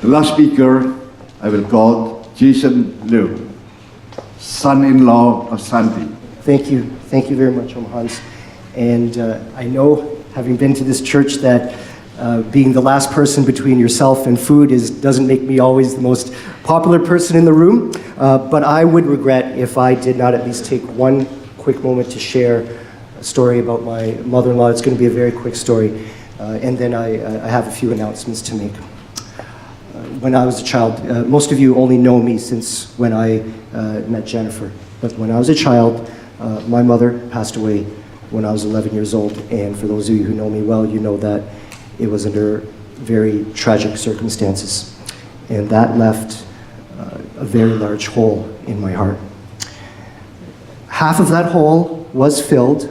The last speaker, I will call Jason Liu, son-in-law of Santi. Thank you very much, Hans. And I know, having been to this church, that being the last person between yourself and food doesn't make me always the most popular person in the room, but I would regret if I did not at least take one quick moment to share a story about my mother-in-law. It's going to be a very quick story, and then I have a few announcements to make. When I was a child, most of you only know me since when I met Jennifer, but when I was a child, my mother passed away when I was 11 years old, and for those of you who know me well, you know that it was under very tragic circumstances, and that left a very large hole in my heart. Half of that hole was filled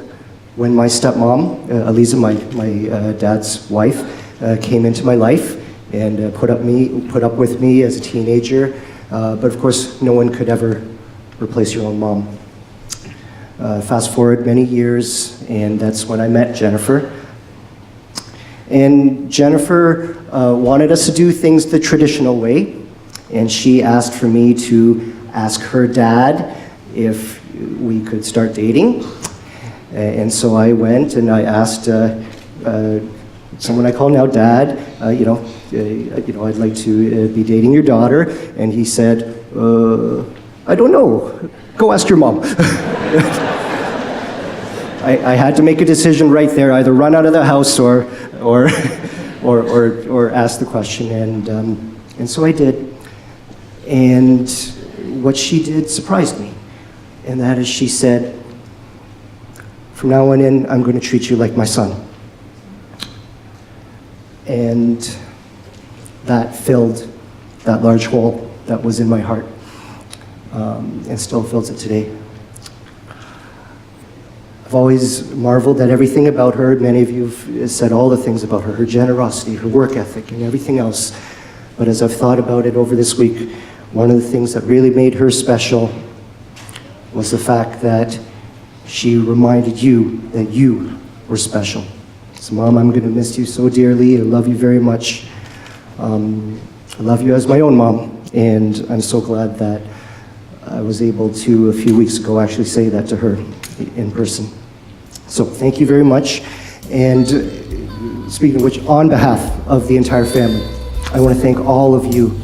when my stepmom, Eliza, my dad's wife, came into my life and put up with me as a teenager, but of course no one could ever replace your own mom. Fast forward many years, and that's when I met Jennifer. And Jennifer wanted us to do things the traditional way, and she asked for me to ask her dad if we could start dating. And so I went and I asked someone I call now Dad, I'd like to be dating your daughter, and he said, I don't know, go ask your mom. I had to make a decision right there, either run out of the house or ask the question, and so I did. And what she did surprised me, and that is she said, from now on in, I'm going to treat you like my son. And that filled that large hole that was in my heart, and still fills it today. I've always marveled at everything about her. Many of you have said all the things about her generosity, her work ethic, and everything else. But as I've thought about it over this week, one of the things that really made her special was the fact that she reminded you that you were special. So Mom, I'm going to miss you so dearly. I love you very much. I love you as my own mom, and I'm so glad that I was able to, a few weeks ago, actually say that to her in person. So thank you very much. And speaking of which, on behalf of the entire family, I want to thank all of you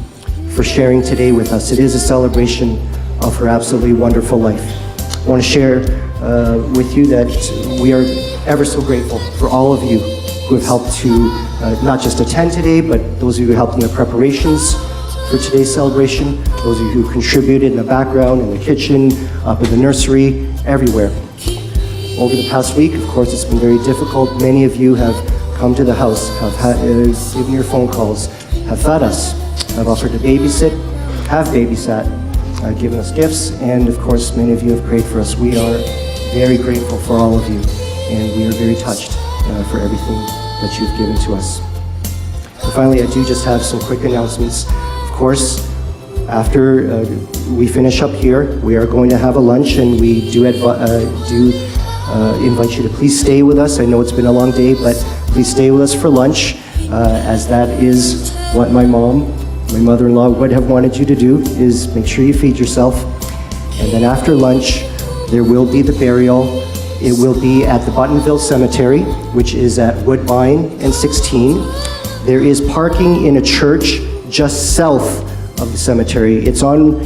for sharing today with us. It is a celebration of her absolutely wonderful life. I want to share with you that we are ever so grateful for all of you who have helped to not just attend today, but those of you who helped in the preparations for today's celebration, those of you who contributed in the background, in the kitchen, up in the nursery, everywhere. Over the past week, of course, it's been very difficult. Many of you have come to the house, have given your phone calls, have fed us, have offered to babysit, have babysat, given us gifts, and of course, many of you have prayed for us. We are very grateful for all of you, and we are very touched for everything that you've given to us. And finally, I do just have some quick announcements. Of course, after we finish up here, we are going to have a lunch, and we do invite you to please stay with us. I know it's been a long day, but please stay with us for lunch, as that is what my mother-in-law would have wanted you to do, is make sure you feed yourself. And then after lunch, there will be the burial. It will be at the Buttonville Cemetery, which is at Woodbine and 16. There is parking in a church just south of the cemetery. It's on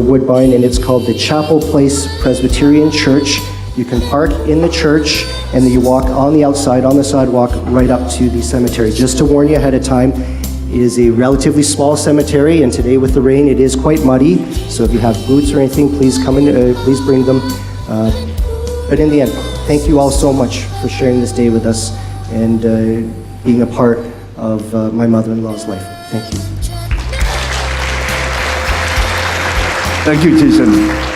Woodbine, and it's called the Chapel Place Presbyterian Church. You can park in the church, and then you walk on the outside, on the sidewalk, right up to the cemetery. Just to warn you ahead of time, it is a relatively small cemetery, and today with the rain, it is quite muddy. So if you have boots or anything, please come in, please bring them. But in the end, thank you all so much for sharing this day with us and being a part of my mother-in-law's life. Thank you. Thank you, Jason.